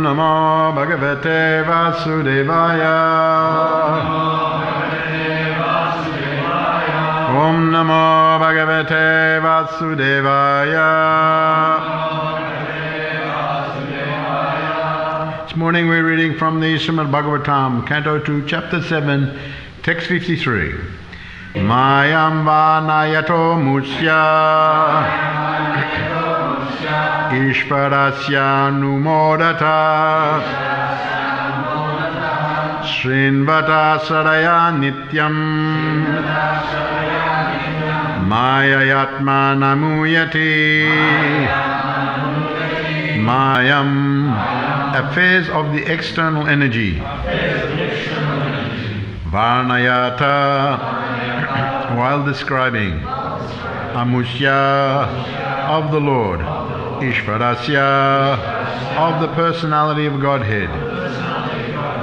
Namo Bhagavate Vasudevaya. Om Namo Bhagavate Vasudevaya. This morning we're reading from the Srimad Bhagavatam, Canto 2, Chapter 7, Text 53. Mayam Vanayato Musya Ishvarasya Numodata Srinvata Saraya Nityam Mayayatma Namuyati. Mayam, affairs of the external energy. Varnayata, while describing. Amusya, of the Lord. Ishvarasya, of the personality of Godhead.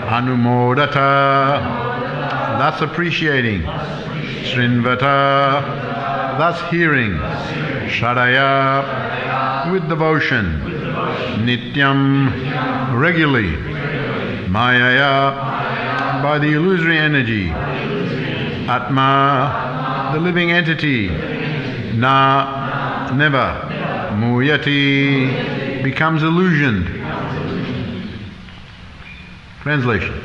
Anumodata, thus appreciating. Srinvata, thus hearing. Shadaya, with devotion. Nityam, regularly. Mayaya, by the illusory energy. Atma, the living entity. Na, never. Muyati, becomes illusioned. Translation.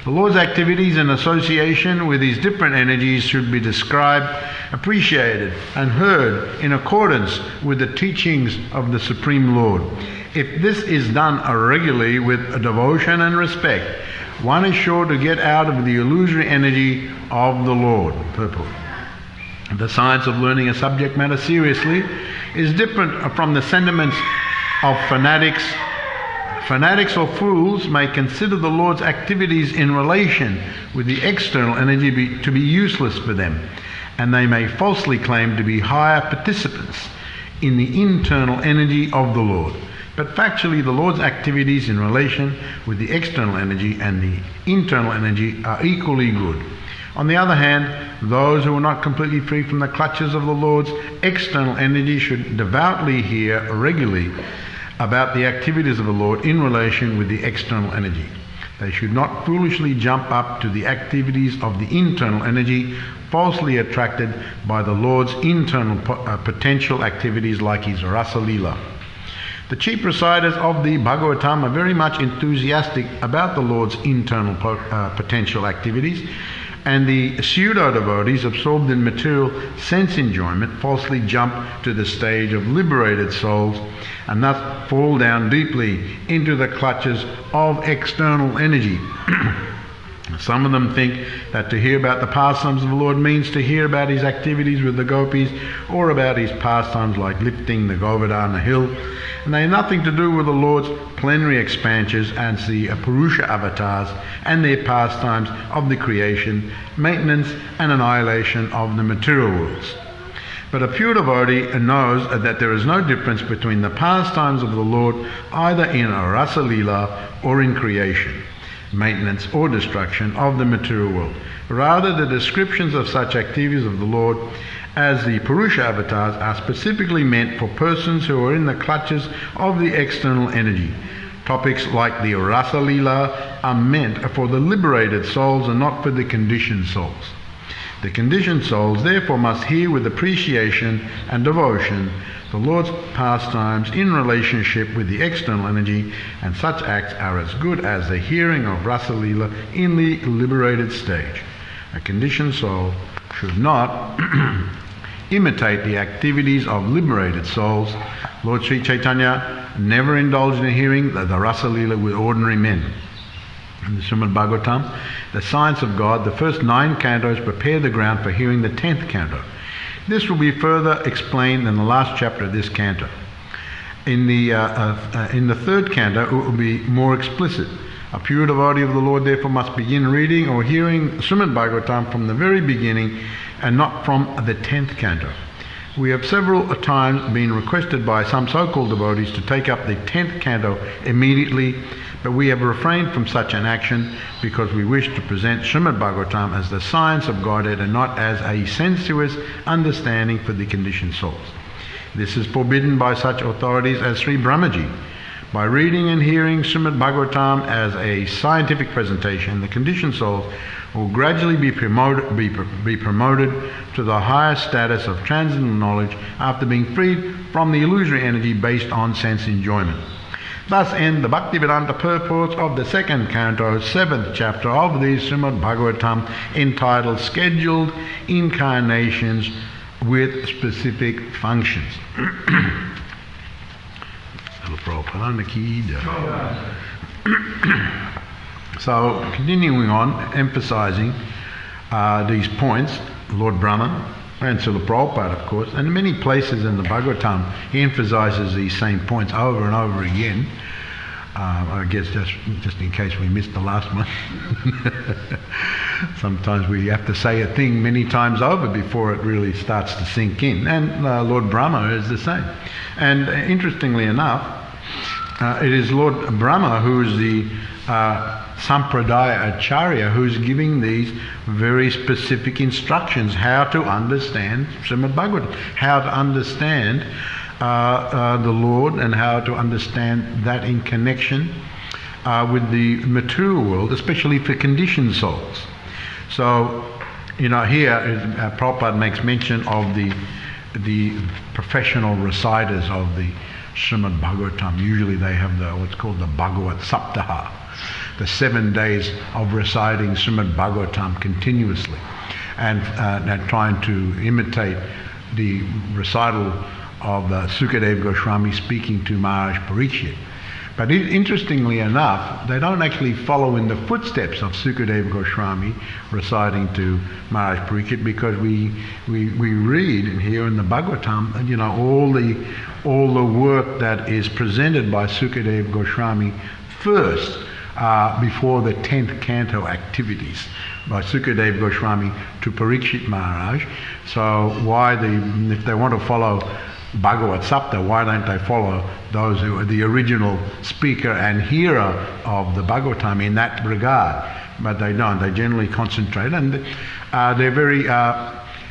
The Lord's activities in association with these different energies should be described, appreciated, and heard in accordance with the teachings of the Supreme Lord. If this is done regularly with devotion and respect, one is sure to get out of the illusory energy of the Lord. Purport. The science of learning a subject matter seriously is different from the sentiments of fanatics. Fanatics or fools may consider the Lord's activities in relation with the external energy to be useless for them, and they may falsely claim to be higher participants in the internal energy of the Lord. But factually, the Lord's activities in relation with the external energy and the internal energy are equally good. On the other hand, those who are not completely free from the clutches of the Lord's external energy should devoutly hear regularly about the activities of the Lord in relation with the external energy. They should not foolishly jump up to the activities of the internal energy, falsely attracted by the Lord's internal potential activities like his Rasa Leela. The chief reciters of the Bhagavatam are very much enthusiastic about the Lord's internal potential activities, and the pseudo-devotees absorbed in material sense enjoyment falsely jump to the stage of liberated souls and thus fall down deeply into the clutches of external energy. Some of them think that to hear about the pastimes of the Lord means to hear about his activities with the gopis or about his pastimes like lifting the Govardhana hill, and they have nothing to do with the Lord's plenary expansions as the Purusha avatars and their pastimes of the creation, maintenance and annihilation of the material worlds. But a pure devotee knows that there is no difference between the pastimes of the Lord either in Rasa Leela or in creation, maintenance or destruction of the material world. Rather, the descriptions of such activities of the Lord as the Purusha avatars are specifically meant for persons who are in the clutches of the external energy. Topics like the Rasa Leela are meant for the liberated souls and not for the conditioned souls. The conditioned souls therefore must hear with appreciation and devotion the Lord's pastimes in relationship with the external energy, and such acts are as good as the hearing of Rasa Leela in the liberated stage. A conditioned soul should not imitate the activities of liberated souls. Lord Sri Chaitanya never indulged in hearing the Rasa Leela with ordinary men. In the Srimad Bhagavatam, the science of God, the first 9 cantos prepare the ground for hearing the 10th canto. This will be further explained in the last chapter of this canto. In the 3rd canto, it will be more explicit. A pure devotee of the Lord therefore must begin reading or hearing Srimad Bhagavatam from the very beginning and not from the 10th canto. We have several times been requested by some so-called devotees to take up the 10th canto immediately, but we have refrained from such an action because we wish to present Srimad Bhagavatam as the science of Godhead and not as a sensuous understanding for the conditioned souls. This is forbidden by such authorities as Sri Brahmaji. By reading and hearing Srimad Bhagavatam as a scientific presentation, the conditioned souls will gradually be promoted to the higher status of transcendental knowledge after being freed from the illusory energy based on sense enjoyment. Thus end the Bhaktivedanta purports of the second canto, 7th chapter of the Srimad Bhagavatam, entitled Scheduled Incarnations with Specific Functions. So, continuing on, emphasizing these points, Lord Brahma and Srila Prabhupada, of course, and in many places in the Bhagavatam, he emphasizes these same points over and over again. I guess just in case we missed the last one. Sometimes we have to say a thing many times over before it really starts to sink in. And Lord Brahma is the same. And interestingly enough, it is Lord Brahma who is the Sampradaya Acharya who's giving these very specific instructions how to understand Srimad Bhagavatam, how to understand the Lord, and how to understand that in connection with the material world, especially for conditioned souls. So, here Prabhupada makes mention of the professional reciters of the Srimad Bhagavatam. Usually they have what's called the Bhagavat Saptaha, the 7 days of reciting Srimad Bhagavatam continuously, and trying to imitate the recital of Sukadeva Goswami speaking to Maharaj Parikshit. But interestingly enough, they don't actually follow in the footsteps of Sukadeva Goswami reciting to Maharaj Parikshit, because we read and hear in the Bhagavatam, all the work that is presented by Sukadeva Goswami first, before the 10th canto activities by Sukadeva Goswami to Parikshit Maharaj. So if they want to follow Bhagavat Sapta, why don't they follow those who are the original speaker and hearer of the Bhagavatam in that regard? But they don't. They generally concentrate, and they're very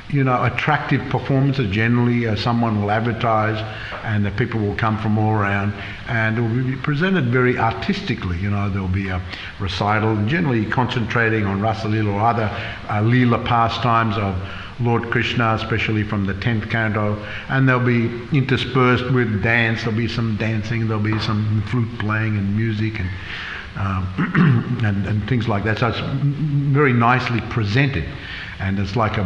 attractive performances. Generally, someone will advertise, and the people will come from all around, and it will be presented very artistically. There'll be a recital, generally concentrating on Rasa Leela or other Leela pastimes of Lord Krishna, especially from the 10th canto, and they'll be interspersed with dance. There'll be some dancing, there'll be some flute playing and music and and things like that. So it's very nicely presented, and it's like a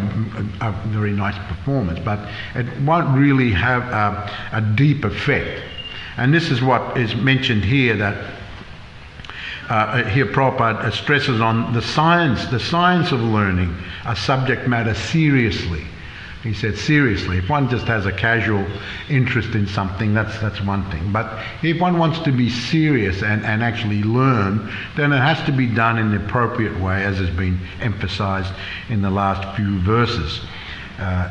very nice performance, but it won't really have a deep effect. And this is what is mentioned here, that here Prabhupada stresses on the science of learning a subject matter seriously. He said seriously. If one just has a casual interest in something, that's one thing. But if one wants to be serious and actually learn, then it has to be done in the appropriate way, as has been emphasized in the last few verses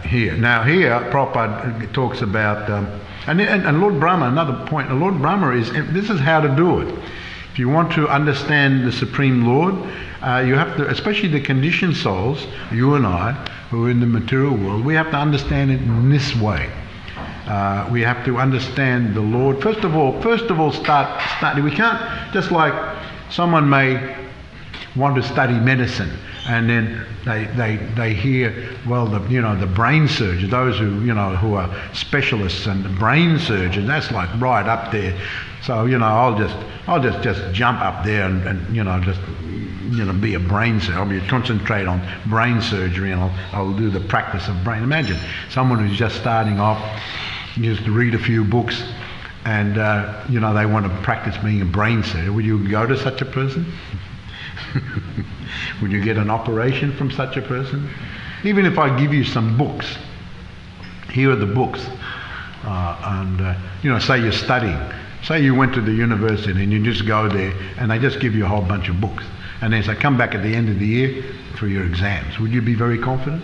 here. Now here, Prabhupada talks about, and Lord Brahma, another point, Lord Brahma this is how to do it. If you want to understand the Supreme Lord, you have to, especially the conditioned souls, you and I, who are in the material world, we have to understand it in this way. We have to understand the Lord. First of all, start. We can't, just like someone may want to study medicine, and then they hear, well, the brain surgeon, those who are specialists and brain surgeons, that's like right up there. So I'll just jump up there and be a brain surgeon. I'll concentrate on brain surgery, and I'll do the practice of brain. Imagine someone who's just starting off, just read a few books, and they want to practice being a brain surgeon. Would you go to such a person? Would you get an operation from such a person? Even if I give you some books, here are the books, and say you're studying. Say you went to the university and you just go there and they just give you a whole bunch of books, and then say come back at the end of the year for your exams. Would you be very confident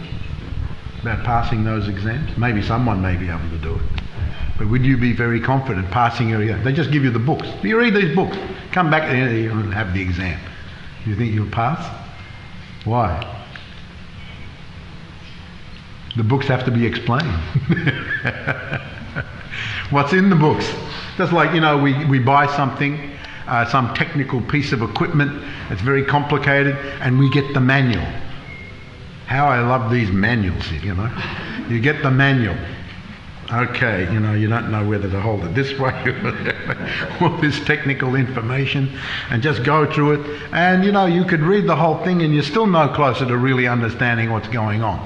about passing those exams? Maybe someone may be able to do it, but would you be very confident passing your exam? They just give you the books. You read these books, come back at the end of the year and have the exam. Do you think you'll pass? Why? The books have to be explained. What's in the books? Just like, we buy something, some technical piece of equipment, it's very complicated, and we get the manual. How I love these manuals, You get the manual. Okay, you don't know whether to hold it this way or all this technical information, and just go through it. And, you could read the whole thing and you're still no closer to really understanding what's going on.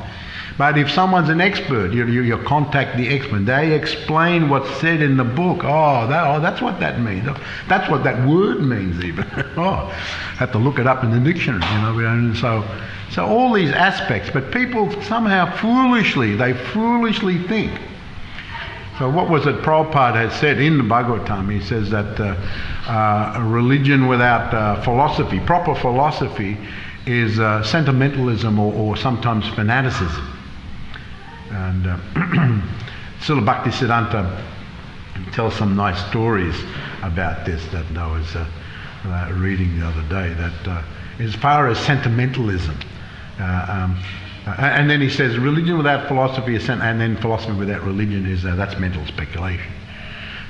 But if someone's an expert, you contact the expert. They explain what's said in the book. That's what that means. That's what that word means even. Have to look it up in the dictionary, So all these aspects, but people somehow foolishly think. So what was it Prabhupada has said in the Bhagavatam? He says that a religion without philosophy, proper philosophy, is sentimentalism or sometimes fanaticism. And Srila Bhaktisiddhanta tells some nice stories about this that I was reading the other day, that as far as sentimentalism, and then he says religion without philosophy is and then philosophy without religion is that's mental speculation.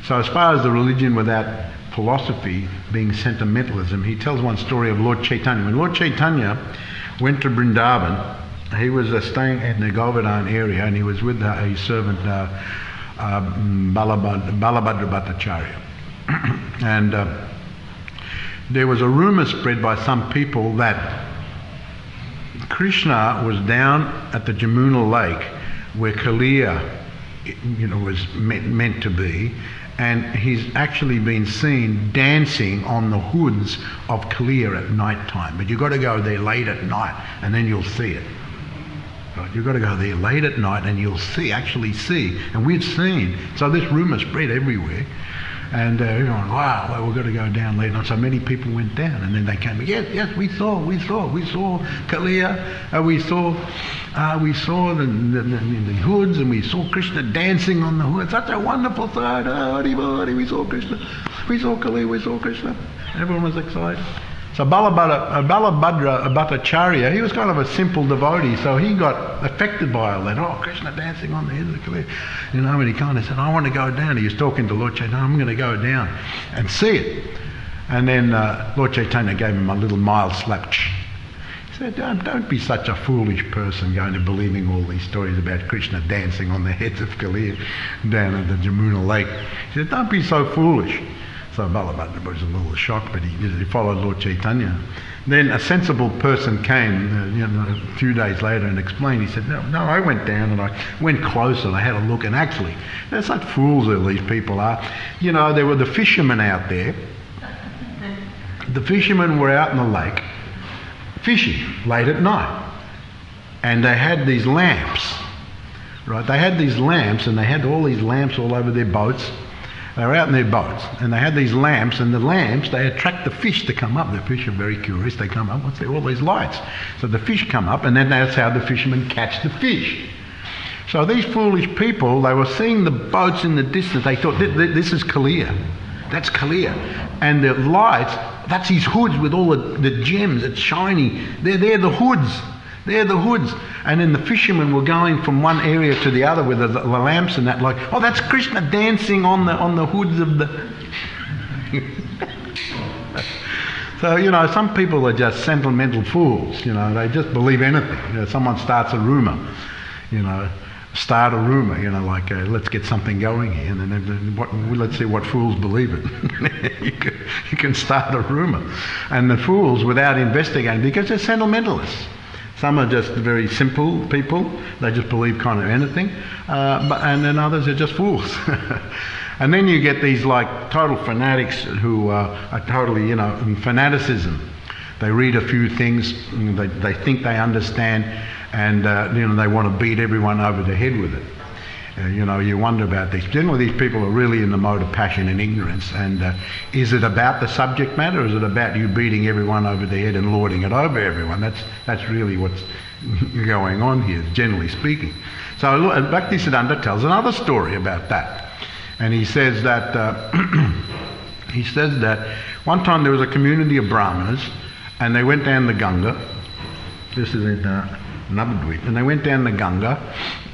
So as far as the religion without philosophy being sentimentalism, he tells one story of Lord Chaitanya. When Lord Chaitanya went to Vrindavan, he was staying in the Govardhan area, and he was with his servant Balabhadra Bhattacharya. And there was a rumour spread by some people that Krishna was down at the Jamuna lake where Kaliya, was meant to be, and he's actually been seen dancing on the hoods of Kaliya at night time. But you've got to go there late at night and then you'll see it. Right? You've got to go there late at night and you'll actually see. And we've seen. So this rumour spread everywhere. And wow, we've got to go down later. And so many people went down, and then they came. Yes, we saw Kaliya. We saw the hoods, and we saw Krishna dancing on the hood. Such a wonderful sight. We saw Krishna. We saw Kaliya. We saw Krishna. Everyone was excited. So Balabhadra Bhattacharya, he was kind of a simple devotee, so he got affected by all that. Krishna dancing on the head of the Kaliya. And he kind of said, I want to go down. He was talking to Lord Chaitanya, I'm going to go down and see it. And then Lord Chaitanya gave him a little mild slap. He said, don't be such a foolish person going to believing all these stories about Krishna dancing on the heads of Kaliya down at the Jamuna lake. He said, don't be so foolish. So Balabhadra was a little shocked, but he followed Lord Chaitanya. Then a sensible person came, a few days later and explained. He said, no, I went down and I went closer and I had a look, and actually, they're such fools all these people are. There were the fishermen out there. The fishermen were out in the lake fishing late at night, and they had these lamps, right? They had these lamps, and they had all these lamps all over their boats. They were out in their boats, and they had these lamps, and the lamps, they attract the fish to come up. The fish are very curious. They come up, what's there? All these lights. So the fish come up, and then that's how the fishermen catch the fish. So these foolish people, they were seeing the boats in the distance. They thought, this is Kaliya. That's Kaliya. And the lights, that's his hoods with all the gems. It's shiny. They're the hoods. They're the hoods. And then the fishermen were going from one area to the other with the lamps and that, like, that's Krishna dancing on the hoods of the... So, some people are just sentimental fools. They just believe anything. Someone starts a rumour, start a rumour, like, let's get something going here. And then let's see what fools believe it. you can start a rumour. And the fools, without investigating, because they're sentimentalists. Some are just very simple people. They just believe kind of anything. And then others are just fools. And then you get these like total fanatics who are totally, in fanaticism. They read a few things, they think they understand, and they want to beat everyone over the head with it. You wonder about these. Generally, these people are really in the mode of passion and ignorance. And is it about the subject matter, or is it about you beating everyone over the head and lording it over everyone? That's really what's going on here, generally speaking. So Bhaktisiddhanta tells another story about that, and he says that one time there was a community of Brahmanas, and they went down the Ganga. This is in Navadvip, and they went down the Ganga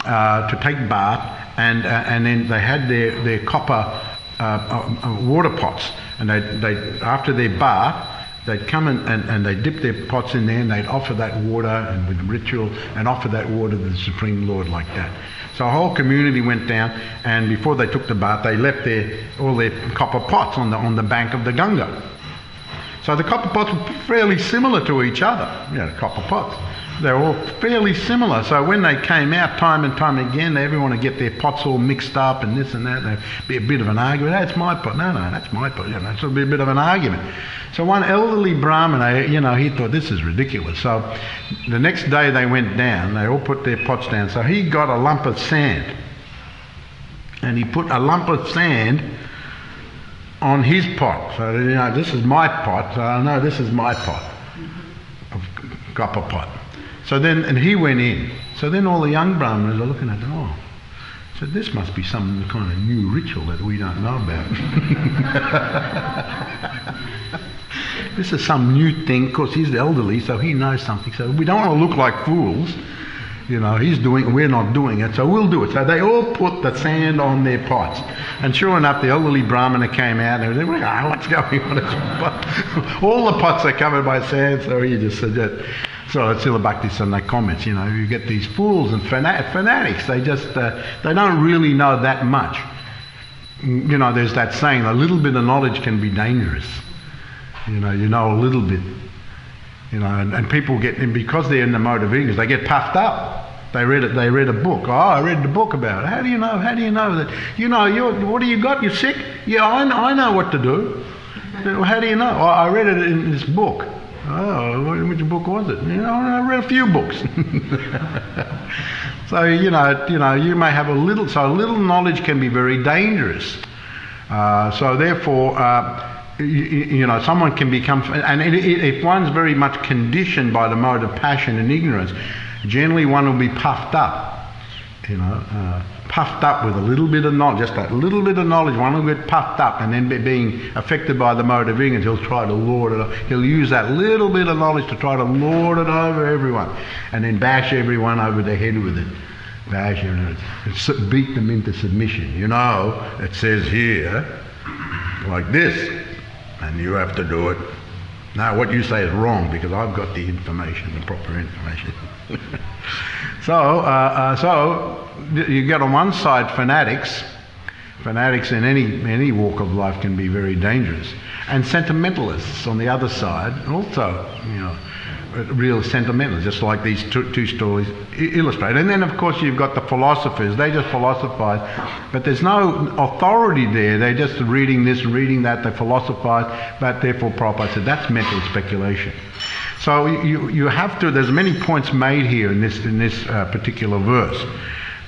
to take bath, and then they had their copper water pots, and they after their bath, they'd come and they'd dip their pots in there, and they'd offer that water and with ritual, and offer that water to the Supreme Lord like that. So a whole community went down, and before they took the bath, they left all their copper pots on the bank of the Ganga. So the copper pots were fairly similar to each other. Copper pots. They're all fairly similar. So when they came out time and time again, everyone would get their pots all mixed up and this and that. There'd be a bit of an argument. That's my pot. No, that's my pot. So it'd be a bit of an argument. So one elderly Brahmana, he thought this is ridiculous. So the next day they went down. They all put their pots down. So he got a lump of sand, and he put a lump of sand on his pot. So this is my pot. So I know this is my pot, copper pot. So then, and he went in. So then all the young Brahmanas are looking at it. So this must be some kind of new ritual that we don't know about. This is some new thing. Of course, he's elderly, so he knows something. So we don't want to look like fools. He's doing it, we're not doing it, so we'll do it. So they all put the sand on their pots. And sure enough, the elderly Brahmana came out and they were like, what's going on? All the pots are covered by sand, so he just said that. So Srila Bhakti comments, you get these fools and fanatics, they just, they don't really know that much. There's that saying, a little bit of knowledge can be dangerous. You know a little bit. And people get, and because they're in the mode of ignorance, they get puffed up. They read a book. I read the book about it. How do you know that? What do you got? You're sick? Yeah, I know what to do. How do you know? I read it in this book. Oh, which book was it? I read a few books. So you may have a little knowledge can be very dangerous. So therefore, someone can become, and if one's very much conditioned by the mode of passion and ignorance, generally one will be puffed up. Puffed up with a little bit of knowledge, just that little bit of knowledge, one will get puffed up, and then being affected by the mode of ignorance, he'll try to lord it over. He'll use that little bit of knowledge to try to lord it over everyone, and then bash everyone over the head with it. Bash everyone, beat them into submission. It says here, like this, and you have to do it. Now what you say is wrong because I've got the information, the proper information. So you get on one side fanatics. Fanatics in any walk of life can be very dangerous, and sentimentalists on the other side also, real sentimentalists, just like these two stories illustrate. And then of course you've got the philosophers. They just philosophize, but there's no authority there. They're just reading this, reading that. They philosophize, but therefore Prabhupada said that's mental speculation. So you have to. There's many points made here in this particular verse.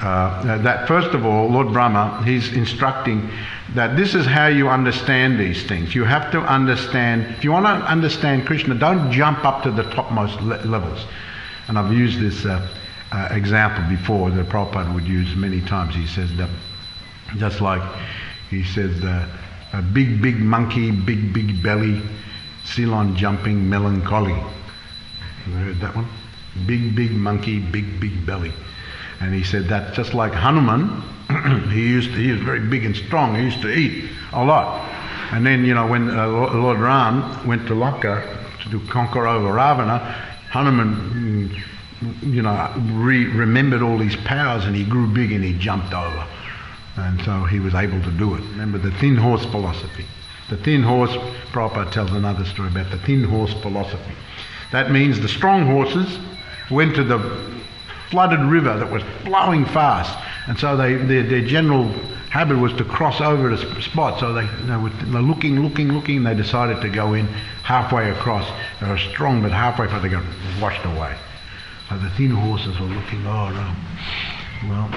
That first of all, Lord Brahma, he's instructing that this is how you understand these things. You have to understand. If you want to understand Krishna, don't jump up to the topmost levels. And I've used this example before that Prabhupada would use many times. He says that, just like he says, a big monkey, big belly, Ceylon jumping melancholy. You heard that one? Big monkey, big belly. And he said that just like Hanuman, he was very big and strong. He used to eat a lot. And then, when Lord Ram went to Lanka to conquer over Ravana, Hanuman, remembered all his powers, and he grew big and he jumped over. And so he was able to do it. Remember the thin horse philosophy. The thin horse, Prabhupada tells another story about the thin horse philosophy. That means the strong horses went to the flooded river that was flowing fast, and so their general habit was to cross over the spot. So they were looking. They decided to go in halfway across. They were strong, but halfway across they got washed away. So the thin horses were looking. Well,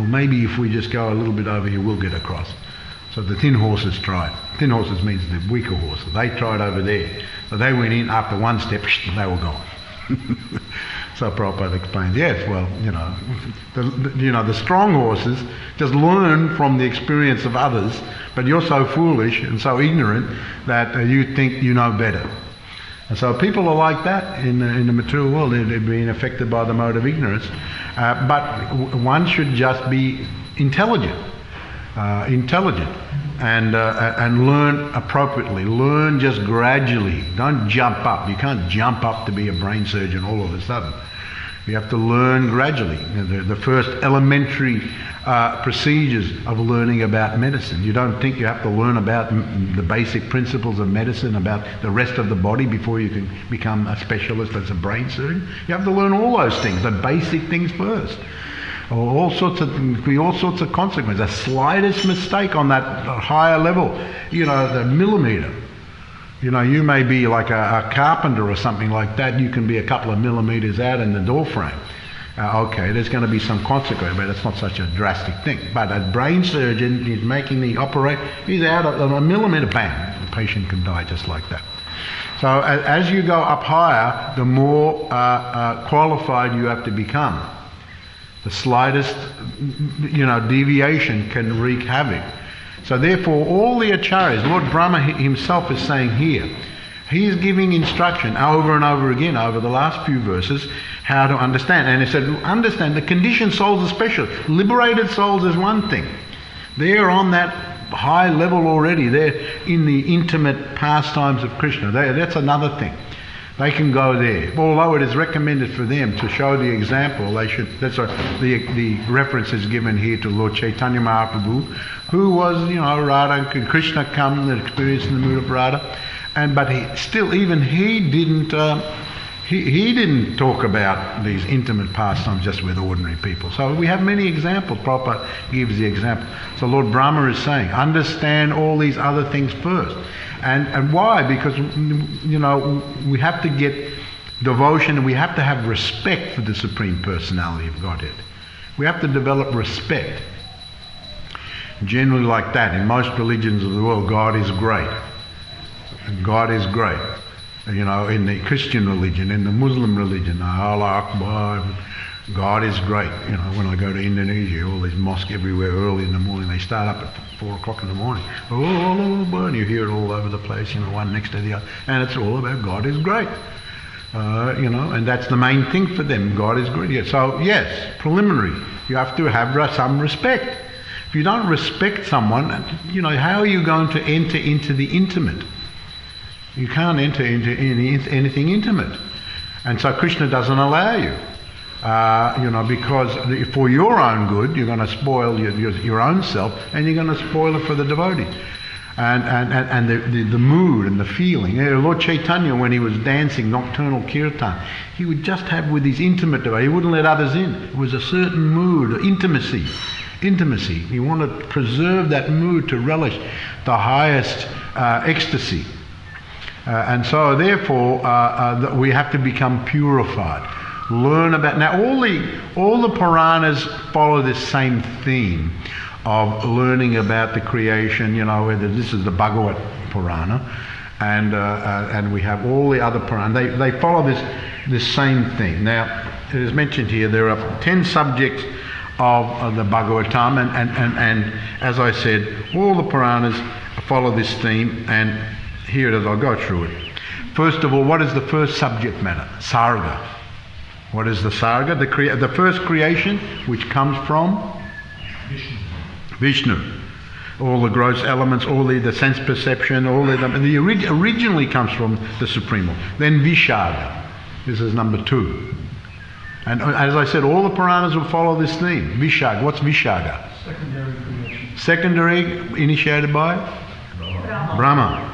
maybe if we just go a little bit over here, we'll get across. So the thin horses tried. Thin horses means the weaker horses. They tried over there. So they went in. After one step, they were gone. So Prabhupada explains, yes, well, the strong horses just learn from the experience of others, but you're so foolish and so ignorant that you think you know better. And so people are like that in the material world. They're being affected by the mode of ignorance. But one should just be intelligent. and learn appropriately. Learn just gradually. Don't jump up. You can't jump up to be a brain surgeon all of a sudden. You have to learn gradually. The first elementary procedures of learning about medicine. You don't think you have to learn about the basic principles of medicine, about the rest of the body before you can become a specialist as a brain surgeon. You have to learn all those things, the basic things first. All sorts of consequences. The slightest mistake on that higher level, the millimetre. You may be like a carpenter or something like that. You can be a couple of millimetres out in the door frame. Okay, there's going to be some consequence, but it's not such a drastic thing. But a brain surgeon is making the operation, he's out of a millimetre, bang, the patient can die just like that. So as you go up higher, the more qualified you have to become. The slightest, deviation can wreak havoc. So therefore, all the acharyas, Lord Brahma himself is saying here, he is giving instruction over and over again over the last few verses how to understand. And he said, understand the conditioned souls are special. Liberated souls is one thing. They're on that high level already. They're in the intimate pastimes of Krishna. That's another thing. They can go there. Although it is recommended for them to show the example, they should. That's the reference is given here to Lord Chaitanya Mahaprabhu, who was, Radha and Krishna come and experience the mood of Radha, but he didn't talk about these intimate pastimes just with ordinary people. So we have many examples. Prabhupada gives the example. So Lord Brahma is saying, understand all these other things first. And why? Because, we have to get devotion and we have to have respect for the Supreme Personality of Godhead. We have to develop respect. Generally like that, in most religions of the world, God is great. God is great. In the Christian religion, in the Muslim religion, Allah Akbar, God is great. When I go to Indonesia, all these mosques everywhere early in the morning, they start up at 4 o'clock in the morning. And you hear it all over the place, one next to the other. And it's all about God is great. And that's the main thing for them. God is great. So, yes, preliminary. You have to have some respect. If you don't respect someone, how are you going to enter into the intimate? You can't enter into anything intimate. And so Krishna doesn't allow you. Because for your own good, you're going to spoil your own self, and you're going to spoil it for the devotee. And the mood and the feeling. Lord Chaitanya, when he was dancing nocturnal kirtan, he would just have with his intimate devotee, he wouldn't let others in. It was a certain mood, intimacy. He wanted to preserve that mood to relish the highest ecstasy. And so therefore, we have to become purified. Learn about, now all the Puranas follow this same theme of learning about the creation, whether this is the Bhagavad Purana, and we have all the other Puranas. They follow this same thing. Now, it is mentioned here, there are 10 subjects of the Bhagavatam, and as I said, all the Puranas follow this theme, and here it is, I'll go through it. First of all, what is the first subject matter? Sarga. What is the Sarga? The first creation, which comes from? Vishnu. All the gross elements, all the sense perception, originally comes from the Supreme Lord. Then Vishaga. This is number 2. And as I said, all the Puranas will follow this theme. Vishaga. What's Vishaga? Secondary creation. Secondary, initiated by? Brahma.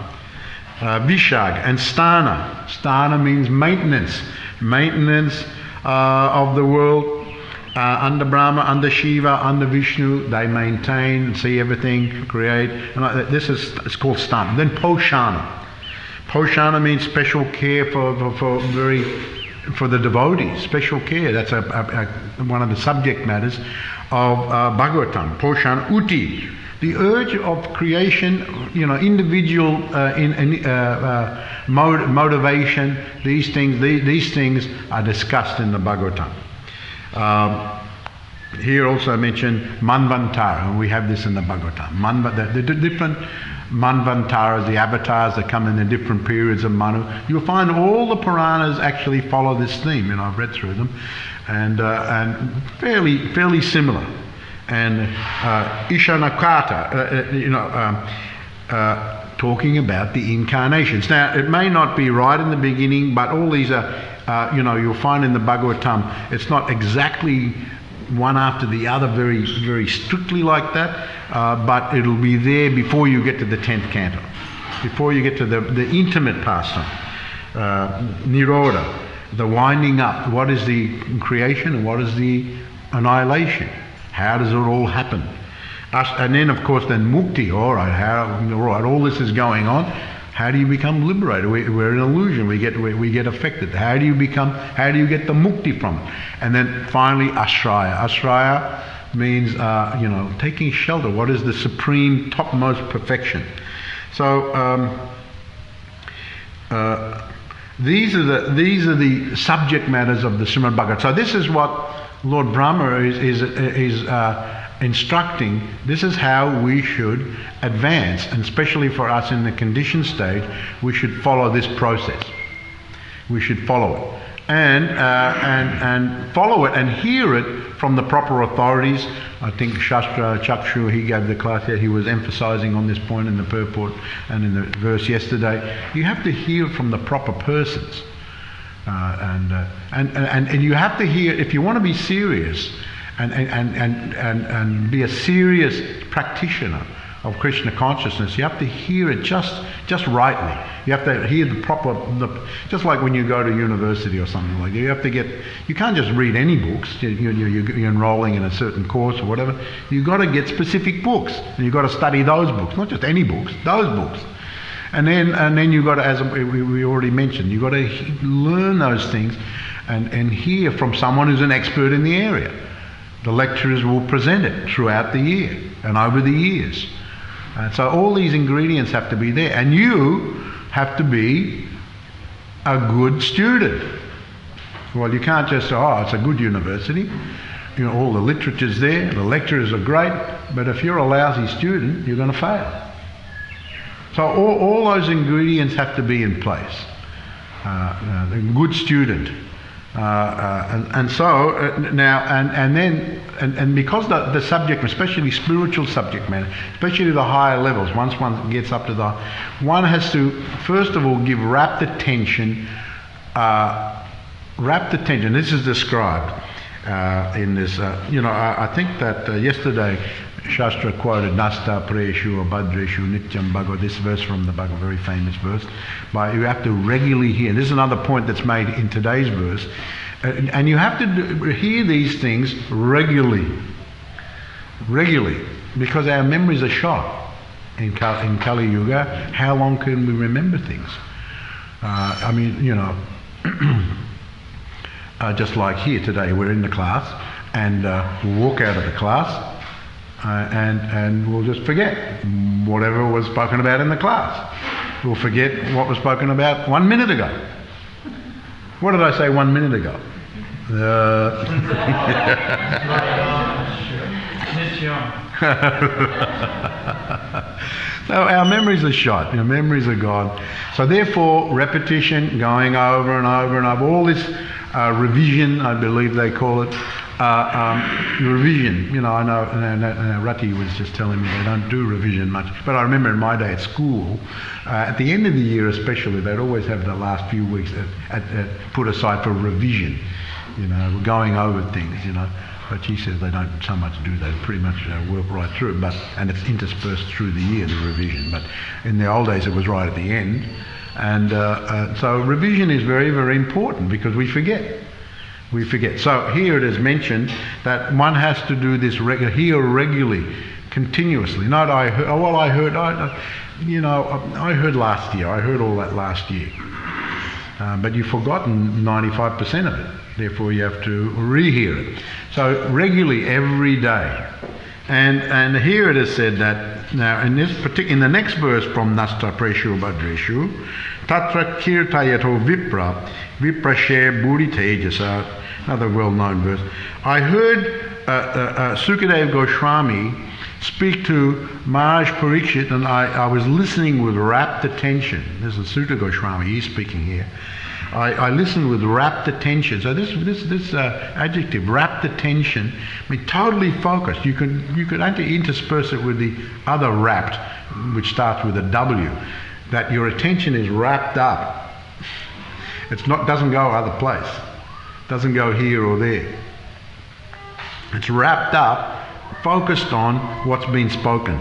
Vishaga. And Sthana. Sthana means maintenance. Maintenance of the world under Brahma, under Shiva, under Vishnu. They maintain, see everything, create. And it's called Sthana. Then Poshana. Poshana means special care for the devotees. Special care. That's one of the subject matters of Bhagavatam. Poshana. Uti. The urge of creation, individual motivation, these things are discussed in the Bhagavatam. Here also mentioned Manvantara, and we have this in the Bhagavatam. The different Manvantaras, the avatars that come in the different periods of Manu. You'll find all the Puranas actually follow this theme. I've read through them, and fairly similar. and Ishanakata, talking about the incarnations. Now, it may not be right in the beginning, but all these are, you'll find in the Bhagavatam, it's not exactly one after the other very, very strictly like that, but it'll be there before you get to the 10th canto, before you get to the intimate pastime, Nirodha, the winding up. What is the creation and what is the annihilation? How does it all happen? And then, of course, then mukti. All right, all this is going on. How do you become liberated? We're an illusion. We get affected. How do you get the mukti from it? And then finally, ashraya. Ashraya means, taking shelter. What is the supreme, topmost perfection? So these are the subject matters of the Srimad Bhagavatam. So this is what Lord Brahma is instructing. This is how we should advance, and especially for us in the conditioned stage, we should follow this process. We should follow it, and follow it and hear it from the proper authorities. I think Shastra Chakshu, he gave the class here, he was emphasizing on this point in the purport and in the verse yesterday. You have to hear from the proper persons, and you have to hear, if you want to be serious and be a serious practitioner of Krishna consciousness, you have to hear it just rightly. You have to hear the proper, just like when you go to university or something like that. You can't just read any books. You're enrolling in a certain course or whatever. You've got to get specific books, and you've got to study those books, not just any books, those books. And then you've got to, as we already mentioned, you've got to learn those things and hear from someone who's an expert in the area. The lecturers will present it throughout the year and over the years. So all these ingredients have to be there, and you have to be a good student. Well, you can't just say, it's a good university. All the literature's there, the lecturers are great, but if you're a lousy student, you're going to fail. So all those ingredients have to be in place. A good student. And because the subject, especially spiritual subject matter, especially the higher levels, once one gets up to one has to first of all give rapt attention. This is described in this. I think that yesterday Shastra quoted Nasta Preshu or Bhadreshu Nityam Bhagavad, this verse from the Bhagavad, very famous verse. But you have to regularly hear. This is another point that's made in today's verse. And you have to hear these things regularly, because our memories are shot in Kali Yuga. How long can we remember things? Just like here today, we're in the class, and we'll walk out of the class, and we'll just forget whatever was spoken about in the class. We'll forget what was spoken about 1 minute ago. What did I say 1 minute ago? So our memories are shot, our memories are gone. So therefore, repetition, going over and over and over, all this revision, I believe they call it, revision. I know Rati was just telling me they don't do revision much, but I remember in my day at school, at the end of the year especially, they'd always have the last few weeks put aside for revision. Going over things, But she says they don't so much do that. They pretty much work right through, and it's interspersed through the year, the revision. But in the old days, it was right at the end. And so revision is very, very important because we forget. We forget. So here it is mentioned that one has to do this regularly, continuously. Not I heard last year. I heard all that last year. But you've forgotten 95% of it. Therefore, you have to rehear it. So regularly, every day. And here it is said that now in the next verse from Nasta Preshu Bhadreshu, Tatra Kirtayato Vipra Viprashe Budi Tejasa, another well-known verse. I heard Sukadeva Goswami speak to Maharaj Parikshit, and I was listening with rapt attention. This is Sutta Goswami, he's speaking here. I listened with rapt attention. So this adjective, rapt attention, totally focused. You could actually intersperse it with the other rapt, which starts with a W, that your attention is wrapped up. Doesn't go other place. Doesn't go here or there. It's wrapped up, focused on what's been spoken.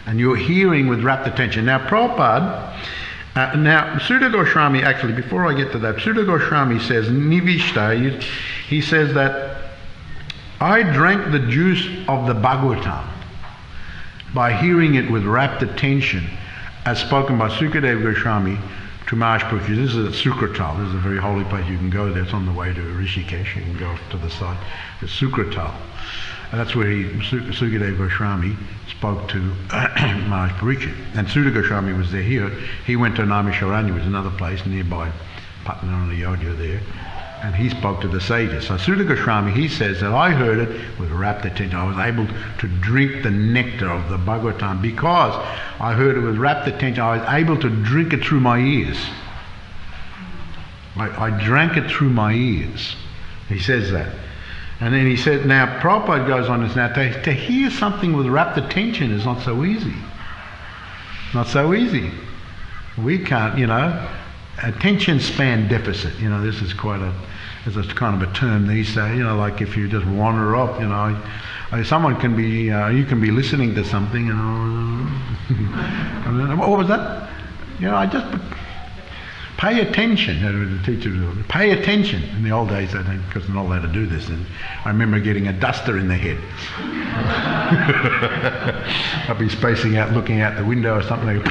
And you're hearing with rapt attention. Now, Prabhupada, Sudha Goswami, actually, before I get to that, Sudha Goswami says, Nivishta, he says that I drank the juice of the Bhagavatam by hearing it with rapt attention, as spoken by Sukadeva Goswami to Maharaj. This is at Sukratal. This is a very holy place. You can go there. It's on the way to Rishikesh. You can go off to the side. It's Sukratal. And that's where Sukadeva Goswami spoke to Maharaj Pariksit. And Sudha Goswami was there here. He went to Naimisharanya, which is another place nearby, Patna Ayodhya there. And he spoke to the sages. So Sudha Goswami, he says that I heard it with rapt attention. I was able to drink the nectar of the Bhagavatam because I heard it with rapt attention. I was able to drink it through my ears. I drank it through my ears. He says that. And then he said, now Prabhupada goes on this, now to hear something with rapt attention is not so easy. Not so easy. We can't, attention span deficit, this is it's a kind of a term these days, like if you just wander off, someone can be, you can be listening to something, what was that? I just pay attention. The teacher would pay attention. In the old days, because they're not allowed to do this, and I remember getting a duster in the head. I'd be spacing out, looking out the window or something.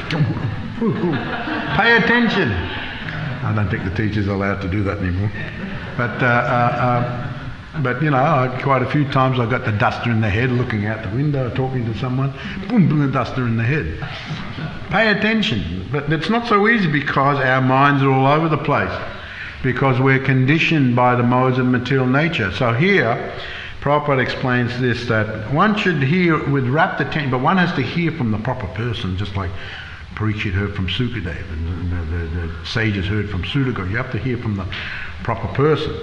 Pay attention. I don't think the teacher's allowed to do that anymore. But quite a few times I got the duster in the head, looking out the window, talking to someone, boom, the duster in the head. Pay attention. But it's not so easy because our minds are all over the place, because we're conditioned by the modes of material nature. So here, Prabhupada explains this, that one should hear with rapt attention, but one has to hear from the proper person, just like Pariksit heard from Sukadeva, and the sages heard from Sudha. You have to hear from the proper person.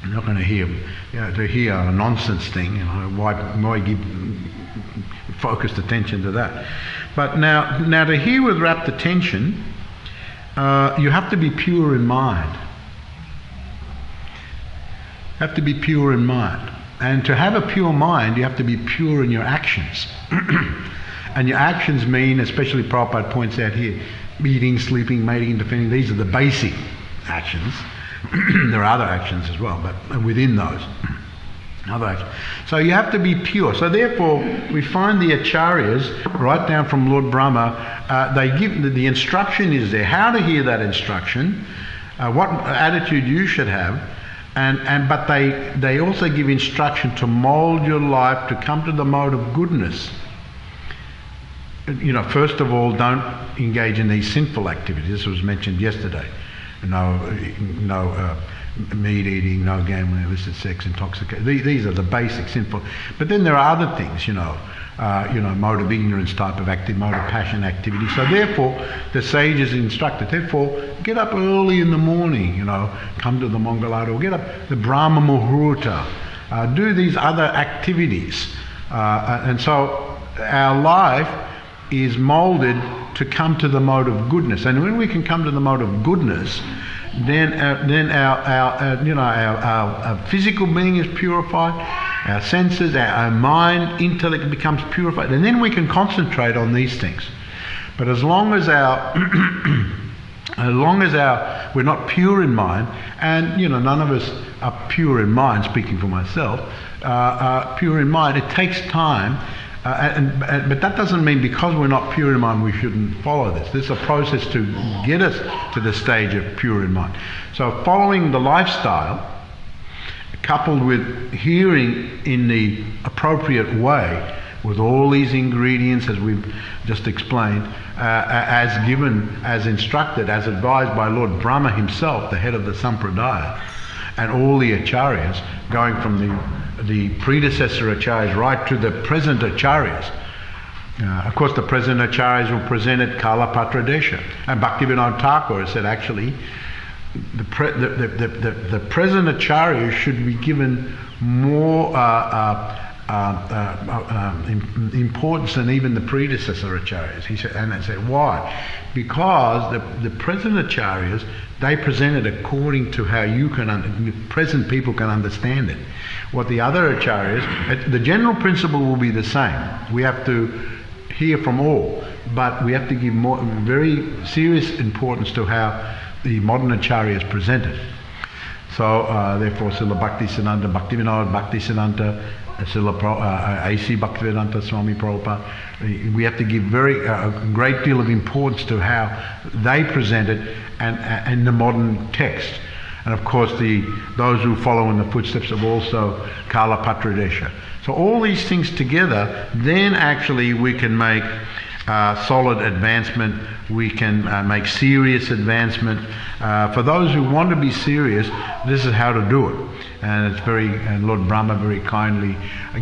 You're not going to hear, to hear a nonsense thing. Why give focused attention to that? But now to hear with rapt attention, you have to be pure in mind. You have to be pure in mind, and to have a pure mind, you have to be pure in your actions. And your actions mean, especially Prabhupada points out here, eating, sleeping, mating, and defending. These are the basic actions. There are other actions as well, but within those, other actions. So you have to be pure. So therefore, we find the acharyas, right down from Lord Brahma, they give the instruction is there, how to hear that instruction, what attitude you should have, but they also give instruction to mould your life to come to the mode of goodness. First of all, don't engage in these sinful activities. This was mentioned yesterday. No meat eating, no gambling, illicit sex, intoxication. These are the basic sinful. But then there are other things, mode of ignorance type of activity, mode of passion activity. So therefore, the sages instructed, therefore, get up early in the morning, come to the Mangalata, or get up the Brahma Muhurta, do these other activities. And so our life is moulded to come to the mode of goodness, and when we can come to the mode of goodness, then our physical being is purified, our senses, our mind, intellect becomes purified, and then we can concentrate on these things. But as long as we're not pure in mind, and none of us are pure in mind. Speaking for myself, pure in mind, it takes time. But that doesn't mean because we're not pure in mind we shouldn't follow this. This is a process to get us to the stage of pure in mind. So following the lifestyle, coupled with hearing in the appropriate way, with all these ingredients as we've just explained, as given, as instructed, as advised by Lord Brahma himself, the head of the Sampradaya, and all the acharyas, going from the predecessor acharyas right to the present acharyas. Of course, the present acharyas will present at Kalapatra Desha. And Bhaktivinoda Thakur said, actually, the present acharyas should be given more importance than even the predecessor acharyas. He said, and I said, why? Because the present acharyas, they present it according to how present people can understand it. What the other acharyas, the general principle will be the same. We have to hear from all, but we have to give very serious importance to how the modern acharyas present it. So therefore Srila Bhaktisiddhanta Bhaktivinoda Bhaktisiddhanta, Srila A.C. Bhaktivedanta Swami Prabhupada, we have to give a great deal of importance to how they present it and the modern text. And of course those who follow in the footsteps of also Kala Patradesha. So all these things together, then actually we can make solid advancement, we can make serious advancement. For those who want to be serious, this is how to do it. And Lord Brahma very kindly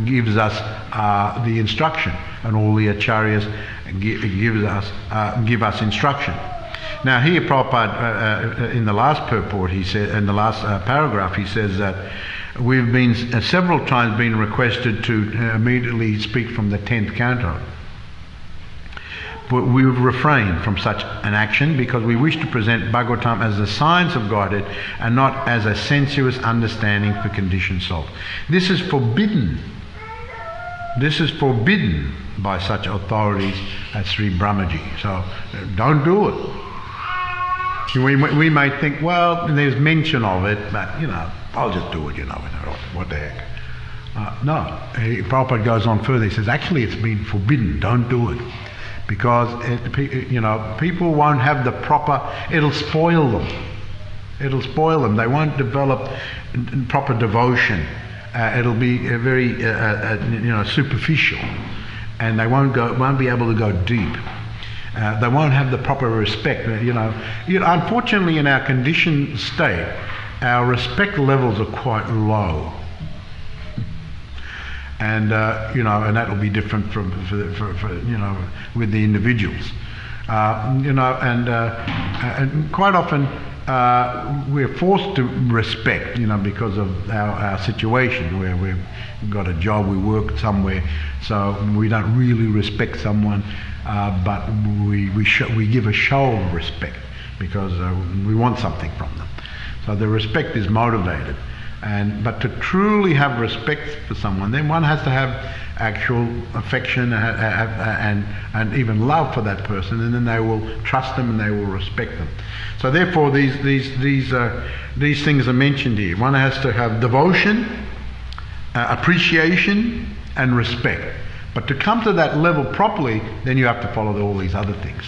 gives us the instruction, and all the acharyas give us instruction. Now here Prabhupada, in the last purport, he said, in the last paragraph, he says that we've been several times been requested to immediately speak from the 10th canto. But we refrain from such an action because we wish to present Bhagavatam as the science of Godhead and not as a sensuous understanding for conditioned souls. This is forbidden. This is forbidden by such authorities as Sri Brahmaji. So don't do it. We may think, well, there's mention of it, but I'll just do it, what the heck. No, Prabhupada goes on further. He says, actually it's been forbidden, don't do it. Because people won't have the proper, it'll spoil them. It'll spoil them. They won't develop proper devotion. It'll be very superficial, and they won't be able to go deep. They won't have the proper respect. Unfortunately, in our conditioned state, our respect levels are quite low. And and that will be different for with the individuals, and quite often we're forced to respect, because of our situation where we've got a job, we work somewhere, so we don't really respect someone, but we give a show of respect because we want something from them. So the respect is motivated. But to truly have respect for someone, then one has to have actual affection and even love for that person, and then they will trust them and they will respect them. So therefore, these things are mentioned here. One has to have devotion, appreciation, and respect. But to come to that level properly, then you have to follow all these other things.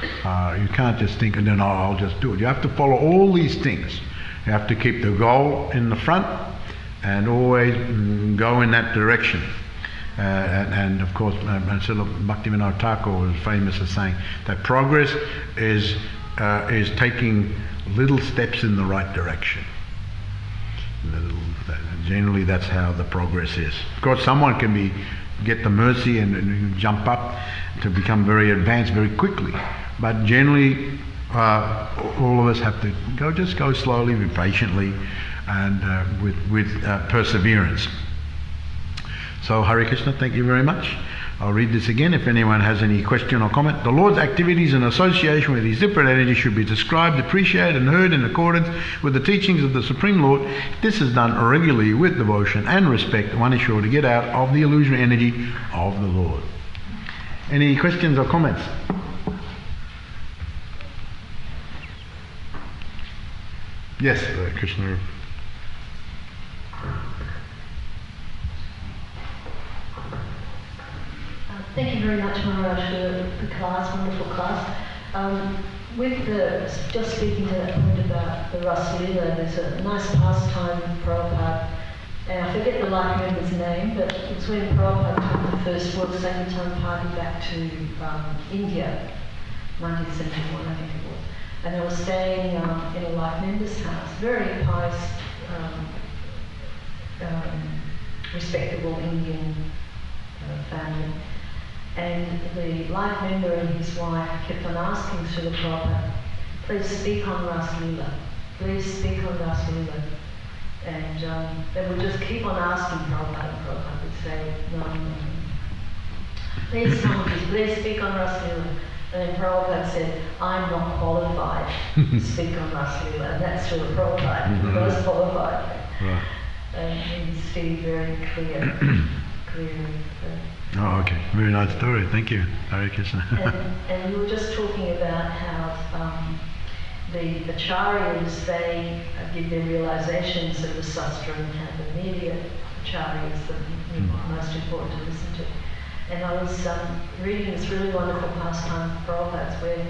You can't just think, no, I'll just do it. You have to follow all these things. You have to keep the goal in the front and always go in that direction. And of course, Srila Bhaktivinoda Thakur was famous as saying that progress is taking little steps in the right direction. Generally, that's how the progress is. Of course, someone can get the mercy and jump up to become very advanced very quickly, but generally, all of us have to go slowly, be patiently, and with perseverance. So Hare Krishna, thank you very much. I'll read this again if anyone has any question or comment. The Lord's activities in association with these different energies should be described, appreciated, and heard in accordance with the teachings of the Supreme Lord. If this is done regularly with devotion and respect, one is sure to get out of the illusionary energy of the Lord. Any questions or comments? Yes, Krishna. Thank you very much, Maharaj, for the class, wonderful class. Just speaking to that point about the Ras Leela, there's a nice pastime in Prabhupada, and I forget the life member's name, but it's when Prabhupada took the first World Sankirtan party back to India, 1971, I think it was. And they were staying in a life member's house, very pious, respectable Indian family. And the life member and his wife kept on asking Srila Prabhupada, please speak on Ras Leela. please speak on Rasulullah. And they would just keep on asking Prabhupada, and Prabhupada would say, no. Please, Swamiji, please speak on Rasulullah. And then Prabhupada said, I'm not qualified to speak on Rasulullah. And that's Srila Prabhupada, the most qualified. Right. And he's feeling very clearly. Oh, okay. Very nice story. Thank you. Hare Krishna. And we were just talking about how the acharyas, they give their realizations of the sastra and have immediate acharyas that are most important to listen to. And I was reading this really wonderful pastime of Prabhupada's where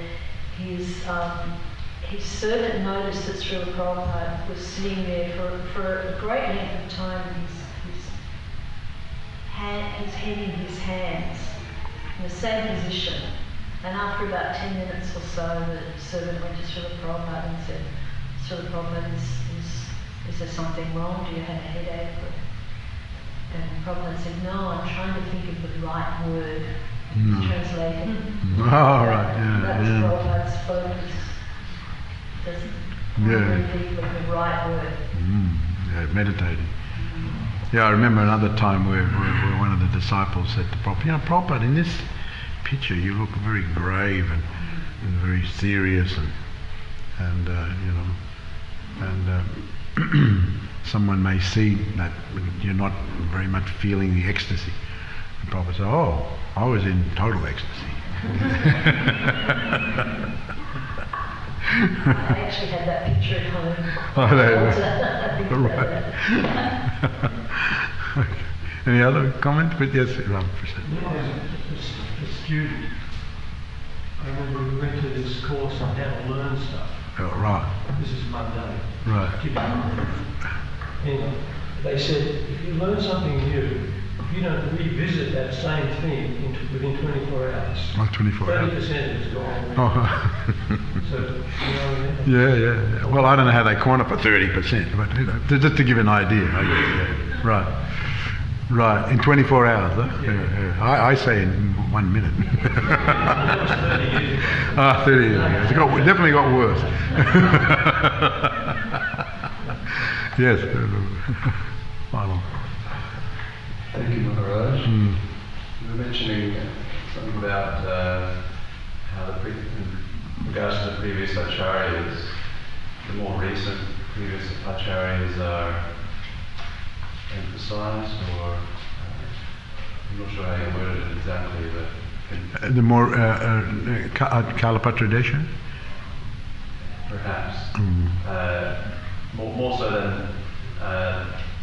his servant noticed that Srila Prabhupada was sitting there for a great length of time, his head in his hands, in the same position. And after about 10 minutes or so, the servant went to Srila Prabhupada and said, Srila Prabhupada, is there something wrong? Do you have a headache? And Prabhupada said, no, I'm trying to think of the right word to translate it. Oh, right, yeah. That's Prabhupada's focus. Doesn't think of the right word. Yeah, meditating. Yeah, I remember another time where one of the disciples said to Prabhupada, Prabhupada, in this picture you look very grave and very serious and someone may see that you're not very much feeling the ecstasy. And Prabhupada said, oh, I was in total ecstasy. I actually had that picture at home. Oh, there you go. Okay. Any other comment? But yes, Ram. A student, I remember we went to this course on how to learn stuff. Oh, right. This is Monday. Right. And they said, if you learn something new, if you don't revisit that same thing within 24 hours, Oh, 24 hours. 30% of it's gone. Oh. So, you know what I mean? Yeah. Well, I don't know how they quantify 30%, but just to give an idea. I guess, yeah. Right, in 24 hours, huh? Yeah. I say in 1 minute. That was 30 years ago. 30 years ago. It definitely got worse. Yes. Final. Thank you, Maharaj. You were mentioning something about how in regards to the previous acharyas, the more recent previous acharyas are emphasized, or I'm not sure how you worded it exactly, but the more Kalapatra Desha? Perhaps. More so than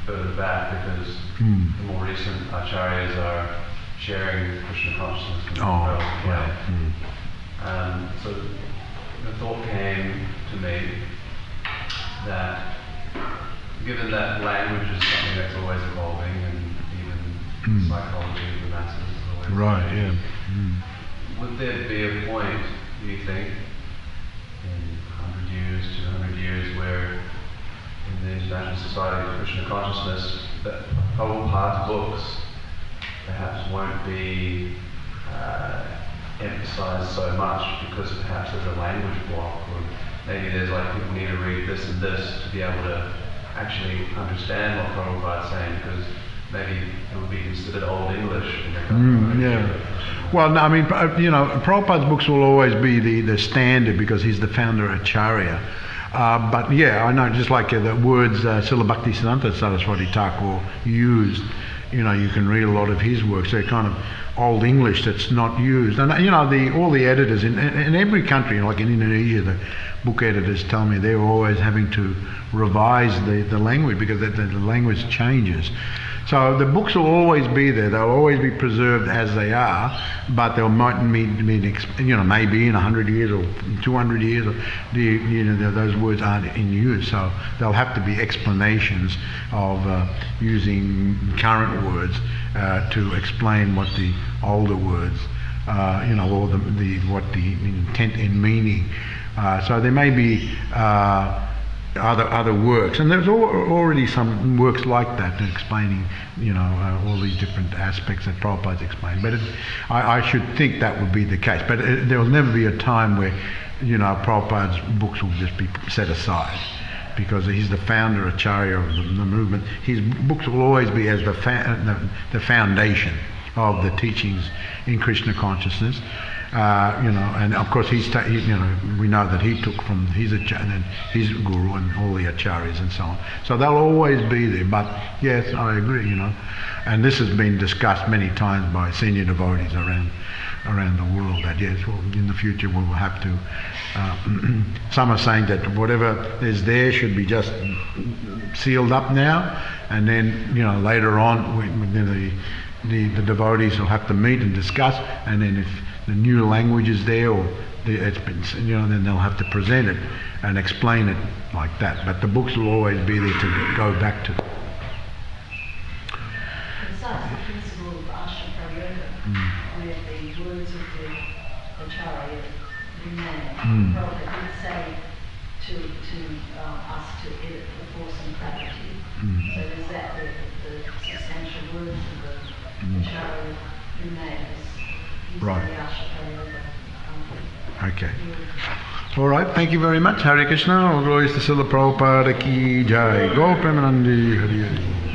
further back, because the more recent acharyas are sharing Krishna consciousness in the world. So the thought came to me that given that language is something that's always evolving, and even psychology of the masses is always evolving, would there be a point, do you think, in 100 years, 200 years, where in the International Society of Krishna Consciousness, that Prabhupada's books perhaps won't be emphasized so much because perhaps there's a language block, or maybe there's like people need to read this and this to be able to actually understand what Prabhupada's saying, because maybe it would be considered Old English in the country. Well, no, I mean, Prabhupada's books will always be the standard because he's the founder Acharya. But yeah, I know, just like the words Srila Bhaktisiddhanta Saraswati Thakur used, you can read a lot of his works. They're kind of Old English that's not used. And all the editors in every country, like in Indonesia, the book editors tell me they're always having to revise the language because the language changes. So the books will always be there. They'll always be preserved as they are, but they might mean maybe in 100 years or 200 years, or those words aren't in use. So there'll have to be explanations of using current words to explain what the older words, or what the intent and meaning. So there may be other works, and there's already some works like that explaining, all these different aspects that Prabhupada's explained. But I should think that would be the case. But there will never be a time where, Prabhupada's books will just be set aside. because he's the founder, Acharya of the movement. His books will always be as the foundation of the teachings in Krishna consciousness. And of course we know that he took from his guru and all the acharyas and so on. So they'll always be there. But yes, I agree. And this has been discussed many times by senior devotees around the world. That yes, well, in the future we will have to. Some are saying that whatever is there should be just sealed up now, and then later on the devotees will have to meet and discuss, and then if the new language is there or it's been, then they'll have to present it and explain it like that. But the books will always be there to go back to. Besides the principle of Ashakaryoga, where the words of the Acharya remain, Prabhupada did say to us to edit the force and gravity. So there's that the substantial words of the Acharya remain. Right. Okay. All right. Thank you very much. Hare Krishna. All glories to Srila Prabhupada ki jai. Go Premanandi. Hari Hari.